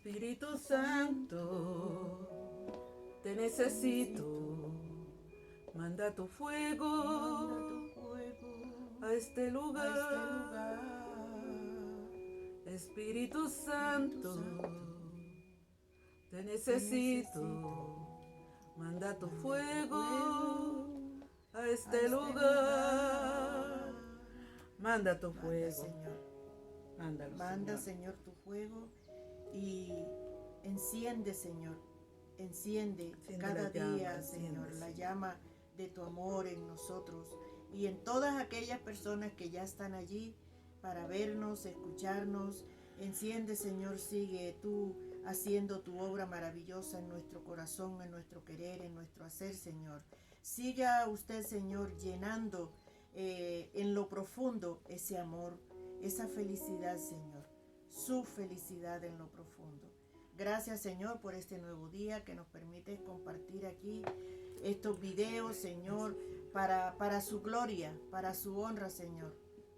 Espíritu Santo, te necesito. Manda tu fuego a este lugar. Espíritu Santo, te necesito. Manda tu fuego a este lugar. Manda tu fuego, Señor. Mándalo, Manda, Señor. Señor, tu fuego y enciende, Señor. Enciende cada la llama, día, enciende, Señor, la Señor. llama de tu amor en nosotros y en todas aquellas personas que ya están allí para vernos, escucharnos. Enciende, Señor, sigue tú haciendo tu obra maravillosa en nuestro corazón, en nuestro querer, en nuestro hacer, Señor. Siga usted, Señor, llenando en lo profundo ese amor, esa felicidad, Señor, su felicidad en lo profundo. Gracias, Señor, por este nuevo día que nos permite compartir aquí estos videos, Señor, para su gloria, para su honra, Señor,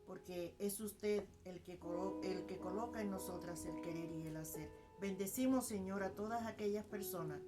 porque es usted el que coloca en nosotras el querer y el hacer. Bendecimos, Señor, a todas aquellas personas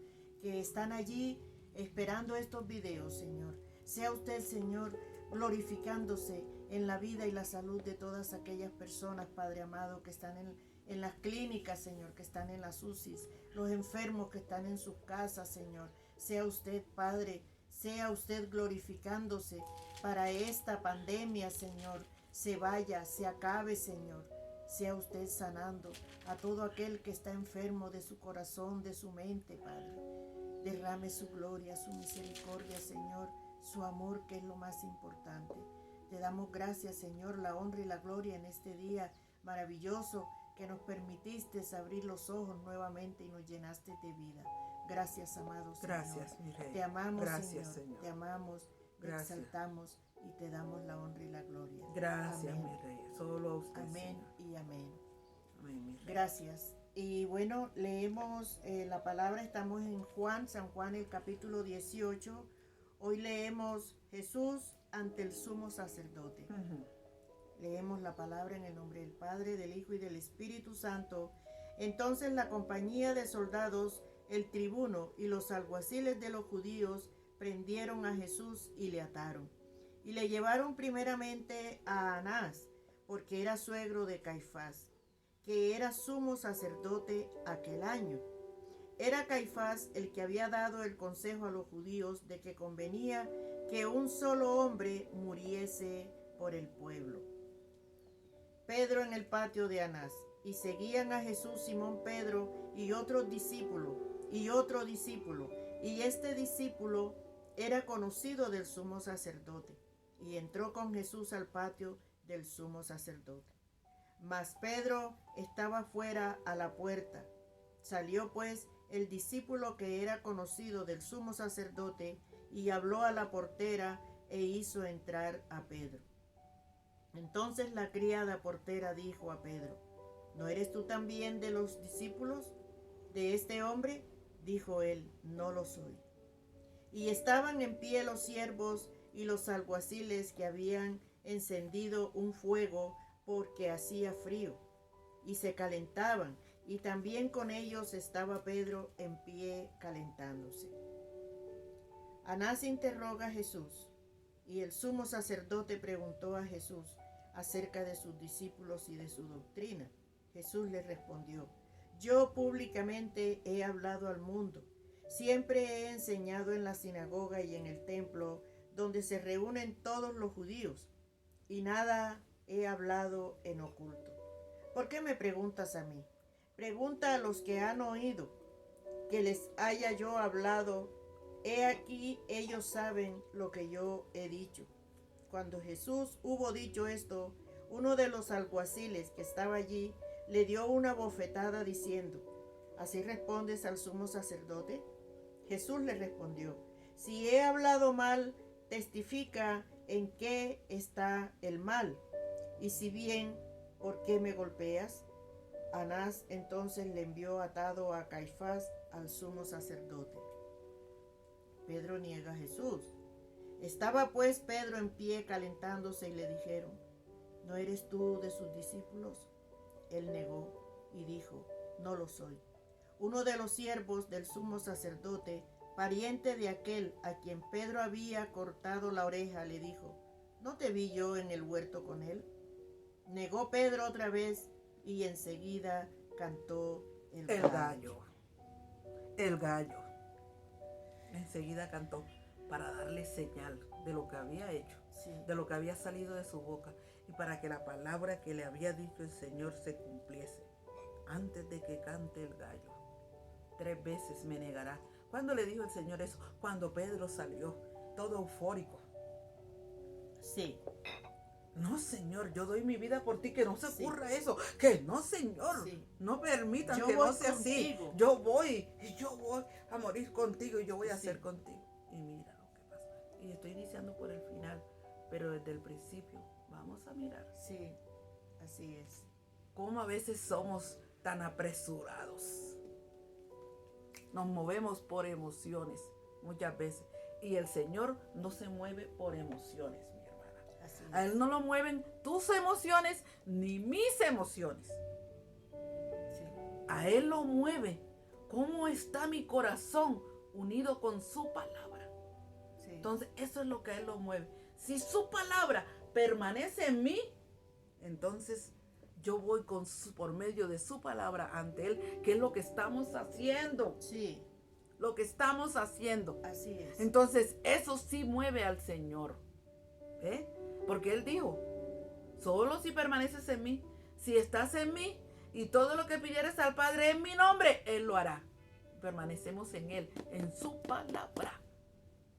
que están allí esperando estos videos, Señor. Sea usted, Señor, glorificándose en la vida y la salud de todas aquellas personas, Padre amado, que están en las clínicas, Señor, que están en las UCIs, los enfermos que están en sus casas, Señor. Sea usted, Padre, sea usted glorificándose para esta pandemia, Señor, se vaya, se acabe, Señor. Sea usted sanando a todo aquel que está enfermo de su corazón, de su mente, Padre. Derrame su gloria, su misericordia, Señor, su amor, que es lo más importante. Te damos gracias, Señor, la honra y la gloria en este día maravilloso que nos permitiste abrir los ojos nuevamente y nos llenaste de vida. Gracias, amado Señor. Gracias, mi Rey. Te amamos, Gracias, Señor. Te amamos, te Gracias. exaltamos y te damos la honra y la gloria. Gracias, amén. mi Rey. Solo a usted, Amén Señor. y amén. Amén, mi Rey. Gracias. Y bueno, leemos la palabra, estamos en San Juan, el capítulo 18. Hoy leemos Jesús ante el sumo sacerdote. Leemos la palabra en el nombre del Padre, del Hijo y del Espíritu Santo. Entonces la compañía de soldados, el tribuno y los alguaciles de los judíos prendieron a Jesús y le ataron. Y le llevaron primeramente a Anás, porque era suegro de Caifás, que era sumo sacerdote aquel año. Era Caifás el que había dado el consejo a los judíos de que convenía que un solo hombre muriese por el pueblo. Pedro en el patio de Anás, y seguían a Jesús Simón Pedro y otro discípulo, y este discípulo era conocido del sumo sacerdote, y entró con Jesús al patio del sumo sacerdote. Mas Pedro estaba fuera a la puerta. Salió pues el discípulo que era conocido del sumo sacerdote y habló a la portera e hizo entrar a Pedro. Entonces la criada portera dijo a Pedro: ¿No eres tú también de los discípulos de este hombre? Dijo él: No lo soy. Y estaban en pie los siervos y los alguaciles que habían encendido un fuego porque hacía frío, y se calentaban, y también con ellos estaba Pedro en pie calentándose. Anás interroga a Jesús, y el sumo sacerdote preguntó a Jesús acerca de sus discípulos y de su doctrina. Jesús le respondió: Yo públicamente he hablado al mundo. Siempre he enseñado en la sinagoga y en el templo, donde se reúnen todos los judíos, y nada he hablado en oculto. ¿Por qué me preguntas a mí? Pregunta a los que han oído que les haya yo hablado. He aquí, ellos saben lo que yo he dicho. Cuando Jesús hubo dicho esto, uno de los alguaciles que estaba allí le dio una bofetada diciendo: ¿Así respondes al sumo sacerdote? Jesús le respondió: Si he hablado mal, testifica en qué está el mal. Y si bien, ¿por qué me golpeas? Anás entonces le envió atado a Caifás, al sumo sacerdote. Pedro niega a Jesús. Estaba pues Pedro en pie calentándose y le dijeron: ¿No eres tú de sus discípulos? Él negó y dijo: No lo soy. Uno de los siervos del sumo sacerdote, pariente de aquel a quien Pedro había cortado la oreja, le dijo: ¿No te vi yo en el huerto con él? Negó Pedro otra vez y enseguida cantó el gallo. El gallo. Enseguida cantó para darle señal de lo que había hecho, Sí. de lo que había salido de su boca y para que la palabra que le había dicho el Señor se cumpliese. Antes de que cante el gallo, 3 veces me negará. ¿Cuándo le dijo el Señor eso? Cuando Pedro salió, todo eufórico. Sí. No, Señor, yo doy mi vida por ti, que no se Sí. ocurra eso. Que no, Señor, Sí. no permitan Yo que voy no sea así. contigo. Yo voy a morir contigo y yo voy a Sí. ser contigo. Y mira lo que pasa. Y estoy iniciando por el final, pero desde el principio vamos a mirar Sí, así es. cómo a veces somos tan apresurados. Nos movemos por emociones muchas veces. Y el Señor no se mueve por emociones, mi hermana. Así A es. Él no lo mueven tus emociones ni mis emociones. Sí. A Él lo mueve cómo está mi corazón unido con su palabra. Sí. Entonces eso es lo que a Él lo mueve. Si su palabra permanece en mí, entonces yo voy por medio de su palabra ante Él, que es lo que estamos haciendo. Sí, Lo que estamos haciendo. así es. Entonces eso sí mueve al Señor. ¿Eh? Porque Él dijo: solo si permaneces en mí, si estás en mí y todo lo que pidieres al Padre en mi nombre, Él lo hará. Permanecemos en Él, en su palabra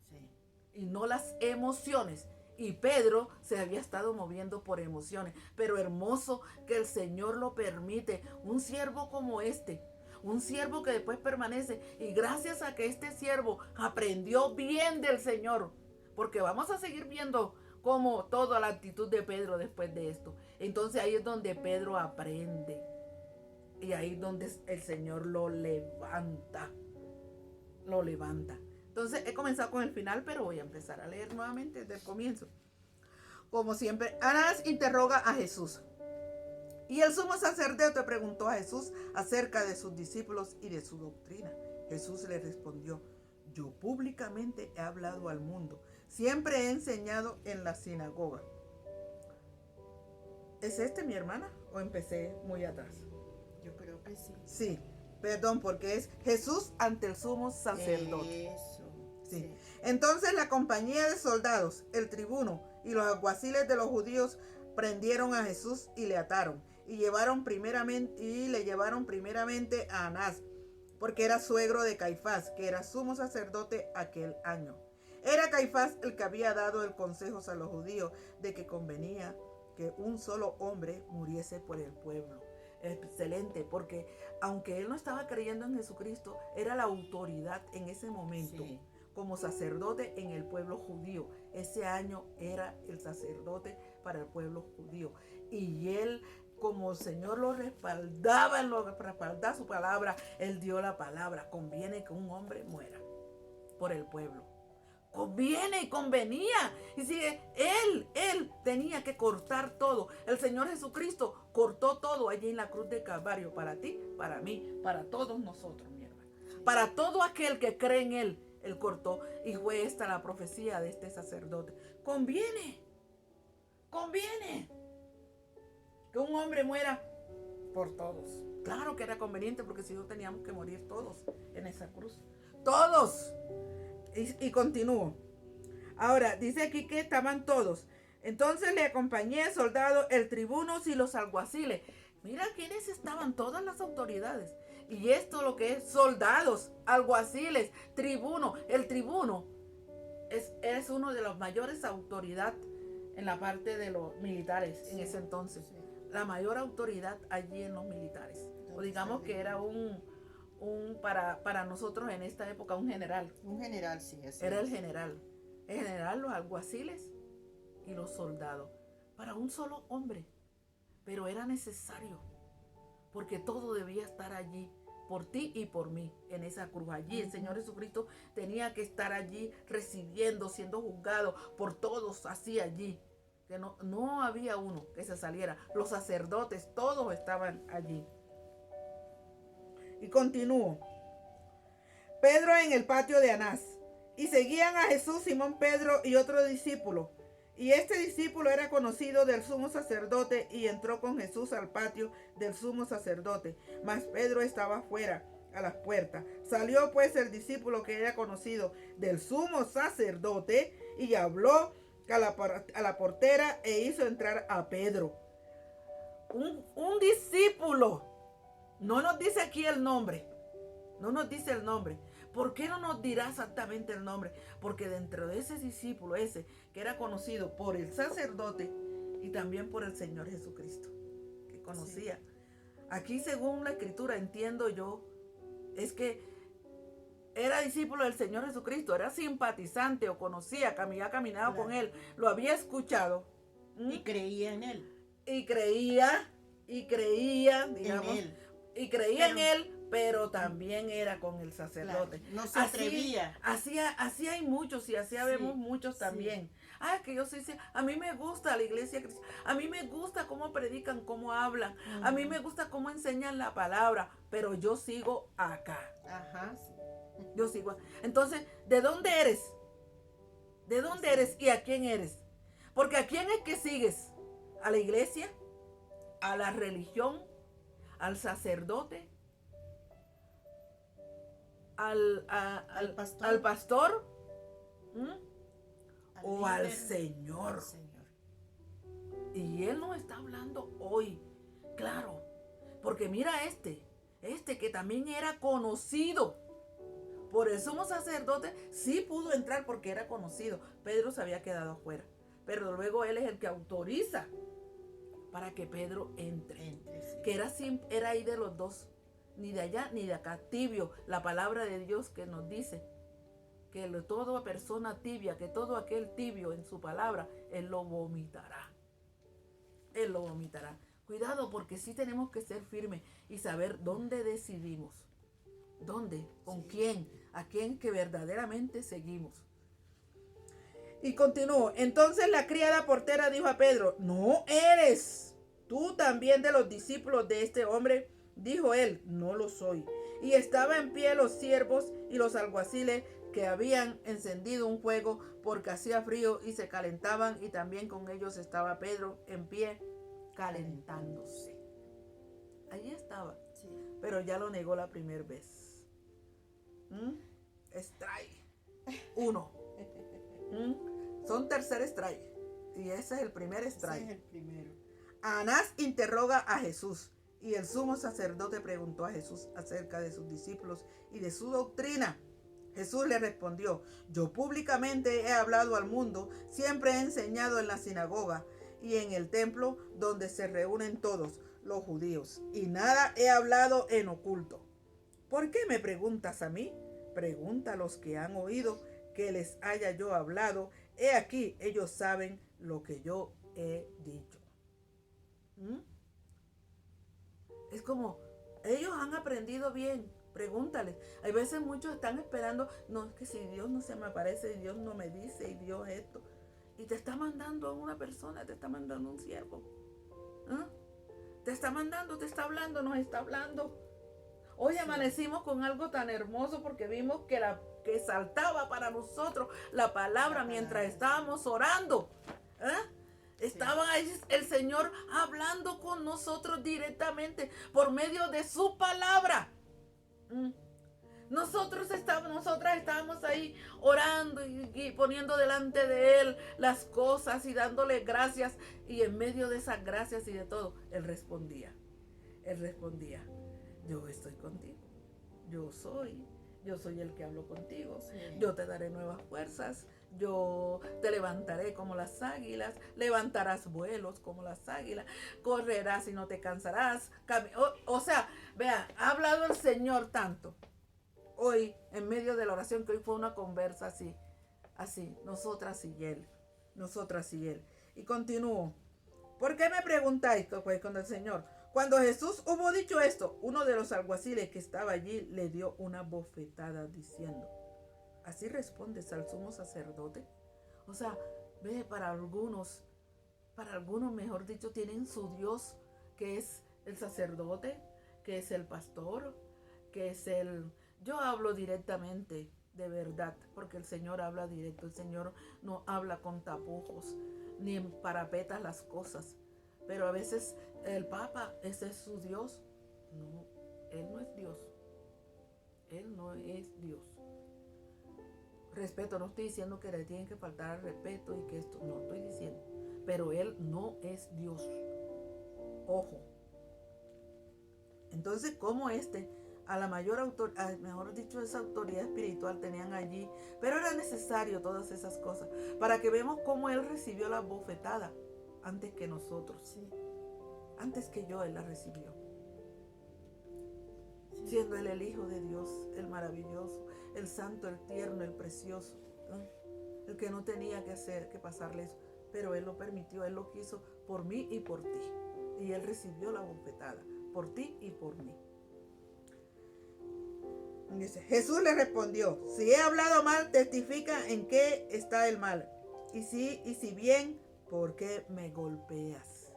Sí. y no las emociones. Y Pedro se había estado moviendo por emociones, pero hermoso que el Señor lo permite. Un siervo como este, un siervo que después permanece, y gracias a que este siervo aprendió bien del Señor, porque vamos a seguir viendo cómo toda la actitud de Pedro después de esto. Entonces ahí es donde Pedro aprende, y ahí es donde el Señor lo levanta. Entonces he comenzado con el final, pero voy a empezar a leer nuevamente desde el comienzo. Como siempre, Anás interroga a Jesús. Y el sumo sacerdote preguntó a Jesús acerca de sus discípulos y de su doctrina. Jesús le respondió: yo públicamente he hablado al mundo, siempre he enseñado en la sinagoga. ¿Es mi hermana? ¿O empecé muy atrás? Yo creo que sí. Sí, perdón, porque es Jesús ante el sumo sacerdote. Eso. Sí. Entonces la compañía de soldados, el tribuno y los alguaciles de los judíos prendieron a Jesús y le ataron y le llevaron primeramente a Anás, porque era suegro de Caifás, que era sumo sacerdote aquel año. Era Caifás el que había dado el consejo a los judíos de que convenía que un solo hombre muriese por el pueblo. Excelente, porque aunque él no estaba creyendo en Jesucristo, era la autoridad en ese momento. Sí. Como sacerdote en el pueblo judío. Ese año era el sacerdote para el pueblo judío. Y él, como el Señor lo respaldaba, respaldaba su palabra, él dio la palabra. Conviene que un hombre muera por el pueblo. Conviene y convenía. Y si él tenía que cortar todo. El Señor Jesucristo cortó todo allí en la cruz de Calvario. Para ti, para mí, para todos nosotros, mi hermano. Para todo aquel que cree en él. Él cortó, y fue esta la profecía de este sacerdote. Conviene que un hombre muera por todos. Claro que era conveniente, porque si no teníamos que morir todos en esa cruz. Todos. Y continúo. Ahora, dice aquí que estaban todos. Entonces le acompañé el soldado, el tribuno y los alguaciles. Mira quiénes estaban, todas las autoridades. Y esto lo que es soldados, alguaciles, tribuno. El tribuno es uno de las mayores autoridades en la parte de los militares en ese entonces. Sí. La mayor autoridad allí en los militares. O digamos que era para nosotros en esta época un general. Un general, sí. Así Era es. el general. El general, los alguaciles y los soldados. Para un solo hombre. Pero era necesario. Porque todo debía estar allí. Por ti y por mí, en esa cruz. Allí el Señor Jesucristo tenía que estar allí recibiendo, siendo juzgado por todos, así allí. Que no había uno que se saliera. Los sacerdotes, todos estaban allí. Y continúo. Pedro en el patio de Anás. Y seguían a Jesús Simón Pedro y otro discípulo. Y este discípulo era conocido del sumo sacerdote y entró con Jesús al patio del sumo sacerdote. Mas Pedro estaba fuera a las puertas. Salió pues el discípulo que era conocido del sumo sacerdote y habló a la portera e hizo entrar a Pedro. Un discípulo. No nos dice aquí el nombre. No nos dice el nombre. ¿Por qué no nos dirá exactamente el nombre? Porque dentro de ese discípulo, ese que era conocido por el sacerdote y también por el Señor Jesucristo, que conocía. Sí. Aquí, según la escritura, entiendo yo, es que era discípulo del Señor Jesucristo, era simpatizante o conocía, había caminado con él, lo había escuchado. Y creía en él. Y creía, digamos, en él. Y creía en él, pero también era con el sacerdote. Claro, no se atrevía. Así hay muchos y así vemos muchos también. Que yo sí, a mí me gusta la iglesia cristiana, a mí me gusta cómo predican, cómo hablan, a mí me gusta cómo enseñan la palabra, pero yo sigo acá. Ajá, sí. Yo sigo. Entonces, ¿de dónde eres? ¿De dónde eres y a quién eres? Porque ¿a quién es que sigues? ¿A la iglesia? ¿A la religión? ¿Al sacerdote? ¿Al pastor? ¿Al pastor? ¿O al Señor? Y Él nos está hablando hoy, claro, porque mira este que también era conocido por el sumo sacerdote, sí pudo entrar porque era conocido. Pedro se había quedado afuera, pero luego él es el que autoriza para que Pedro entre. Sí. Que era ahí de los dos, ni de allá ni de acá, tibio. La palabra de Dios que nos dice que toda persona tibia, que todo aquel tibio en su palabra, Él lo vomitará. Él lo vomitará. Cuidado, porque sí tenemos que ser firmes y saber dónde decidimos. ¿Dónde? ¿Con quién? ¿A quién que verdaderamente seguimos? Y continúo. Entonces la criada portera dijo a Pedro: ¿no eres tú también de los discípulos de este hombre? Dijo él: no lo soy. Y estaba en pie los siervos y los alguaciles que habían encendido un fuego porque hacía frío y se calentaban, y también con ellos estaba Pedro en pie calentándose. Allí estaba, sí. Pero ya lo negó la primera vez. Strike 1. Son tercer strike y ese es el primer strike. Ese es el primero. Anás interroga a Jesús y el sumo sacerdote preguntó a Jesús acerca de sus discípulos y de su doctrina. Jesús le respondió: yo públicamente he hablado al mundo, siempre he enseñado en la sinagoga y en el templo donde se reúnen todos los judíos, y nada he hablado en oculto. ¿Por qué me preguntas a mí? Pregunta a los que han oído que les haya yo hablado. He aquí, ellos saben lo que yo he dicho. Es como, ellos han aprendido bien. Pregúntales. Hay veces muchos están esperando, no, es que si Dios no se me aparece, y Dios no me dice, y Dios esto. Y te está mandando a una persona, te está mandando un siervo. Te está mandando, te está hablando, nos está hablando. Hoy amanecimos con algo tan hermoso porque vimos que saltaba para nosotros la palabra mientras estábamos orando. Estaba ahí el Señor hablando con nosotros directamente por medio de su palabra. Nosotras estábamos ahí orando y poniendo delante de Él las cosas y dándole gracias, y en medio de esas gracias y de todo, Él respondía, yo estoy contigo, yo soy el que hablo contigo, yo te daré nuevas fuerzas, yo te levantaré como las águilas, levantarás vuelos como las águilas, correrás y no te cansarás. O sea, vea, ha hablado el Señor tanto hoy en medio de la oración, que hoy fue una conversa así, nosotras y Él. Y continúo. ¿Por qué me preguntáis? Pues con el Señor. Cuando Jesús hubo dicho esto, uno de los alguaciles que estaba allí le dio una bofetada diciendo: ¿así respondes al sumo sacerdote? O sea, ve, para algunos, mejor dicho, tienen su Dios, que es el sacerdote, que es el pastor, que es el... Yo hablo directamente, de verdad, porque el Señor habla directo. El Señor no habla con tapujos, ni en parapetas las cosas. Pero a veces el Papa, ese es su Dios. No, Él no es Dios. Él no es Dios. Respeto, no estoy diciendo que le tienen que faltar al respeto y que esto, no estoy diciendo. Pero Él no es Dios. Ojo. Entonces, ¿cómo a la mayor autoridad, mejor dicho, esa autoridad espiritual tenían allí? Pero era necesario todas esas cosas para que vemos cómo Él recibió la bofetada antes que nosotros. Sí. Antes que yo, Él la recibió. Sí. Siendo Él el Hijo de Dios, el maravilloso, el santo, el tierno, el precioso, ¿no? El que no tenía que hacer, que pasarle eso. Pero Él lo permitió, Él lo quiso por mí y por ti. Y Él recibió la bofetada por ti y por mí. Dice, Jesús le respondió, si he hablado mal, testifica en qué está el mal. Y si bien, ¿por qué me golpeas?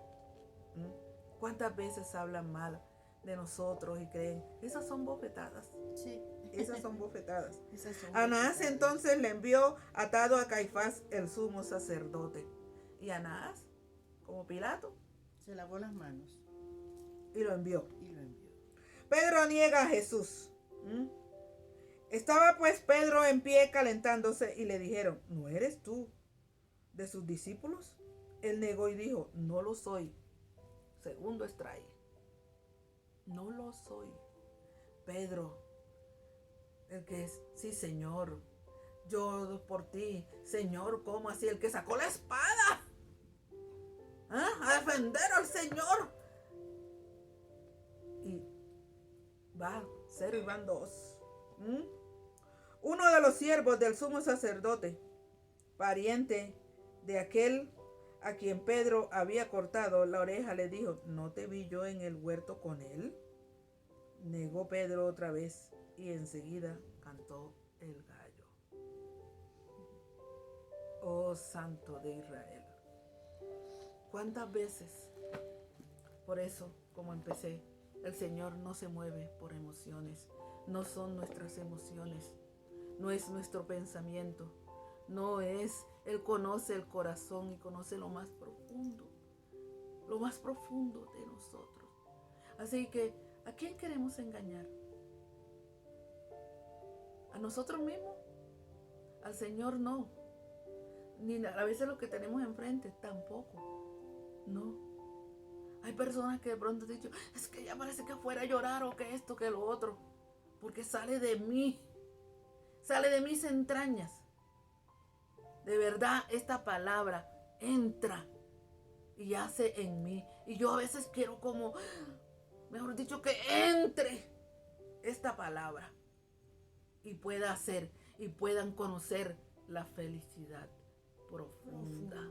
¿Cuántas veces hablan mal de nosotros y creen? Esas son bofetadas. Sí. Esas son bofetadas. Esas son Anás bofetadas. entonces le envió atado a Caifás, el sumo sacerdote. Y Anás, como Pilato, se lavó las manos y lo envió. envió. Pedro niega a Jesús. Estaba pues Pedro en pie calentándose y le dijeron, ¿no eres tú de sus discípulos? Él negó y dijo, no lo soy. Segundo extrae. No lo soy. Pedro, el que es, sí, Señor, yo por ti, Señor, ¿cómo así? El que sacó la espada, a defender al Señor. Y va 0 y van 2. Uno de los siervos del sumo sacerdote, pariente de aquel a quien Pedro había cortado la oreja, le dijo, ¿no te vi yo en el huerto con él? Negó Pedro otra vez y enseguida cantó el gallo. Oh Santo de Israel. ¿Cuántas veces? Por eso, como empecé, el Señor no se mueve por emociones. No son nuestras emociones. No es nuestro pensamiento. No es, Él conoce el corazón y conoce lo más profundo de nosotros. Así que, ¿a quién queremos engañar? ¿A nosotros mismos? Al Señor no. Ni a veces lo que tenemos enfrente tampoco. No. Hay personas que de pronto han dicho, es que ya parece que fuera a llorar o que esto, que lo otro. Porque sale de mí. Sale de mis entrañas. De verdad, esta palabra entra y hace en mí. Y yo a veces quiero como, mejor dicho, que entre esta palabra y pueda hacer y puedan conocer la felicidad profunda,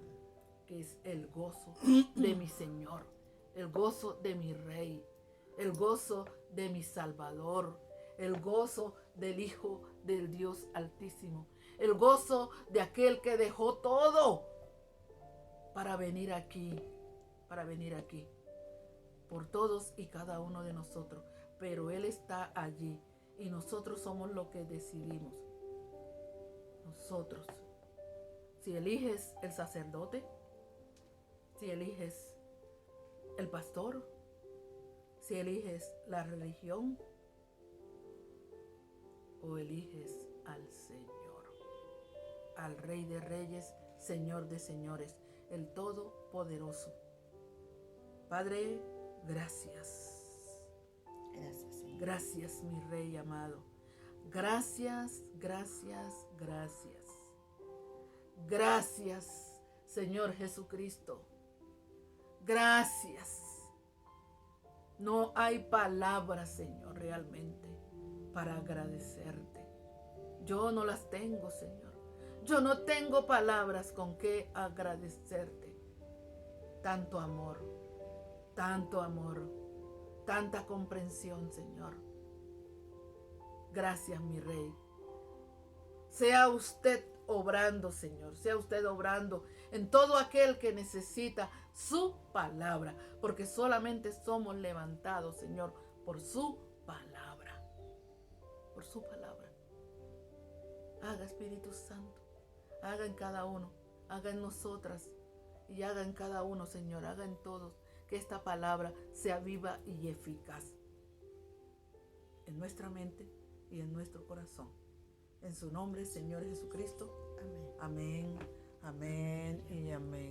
que es el gozo de mi Señor, el gozo de mi Rey, el gozo de mi Salvador, el gozo del Hijo del Dios Altísimo, el gozo de aquel que dejó todo para venir aquí, por todos y cada uno de nosotros. Pero Él está allí y nosotros somos los que decidimos. Nosotros. Si eliges el sacerdote, si eliges el pastor, si eliges la religión o eliges al Señor, al Rey de Reyes, Señor de Señores, el Todopoderoso. Padre, gracias. Gracias, Señor. Gracias, mi Rey amado. Gracias, gracias, gracias. Gracias, Señor Jesucristo. Gracias. No hay palabras, Señor, realmente para agradecerte. Yo no las tengo, Señor. Yo no tengo palabras con que agradecerte. Tanto amor, tanta comprensión, Señor. Gracias, mi Rey. Sea usted obrando, Señor. Sea usted obrando en todo aquel que necesita su palabra. Porque solamente somos levantados, Señor, por su palabra. por su palabra. Haga, Espíritu Santo, haga en cada uno, haga en nosotras y haga en cada uno, Señor, haga en todos, que esta palabra sea viva y eficaz en nuestra mente y en nuestro corazón. En su nombre, Señor Jesucristo. Amén. Amén, amén y amén.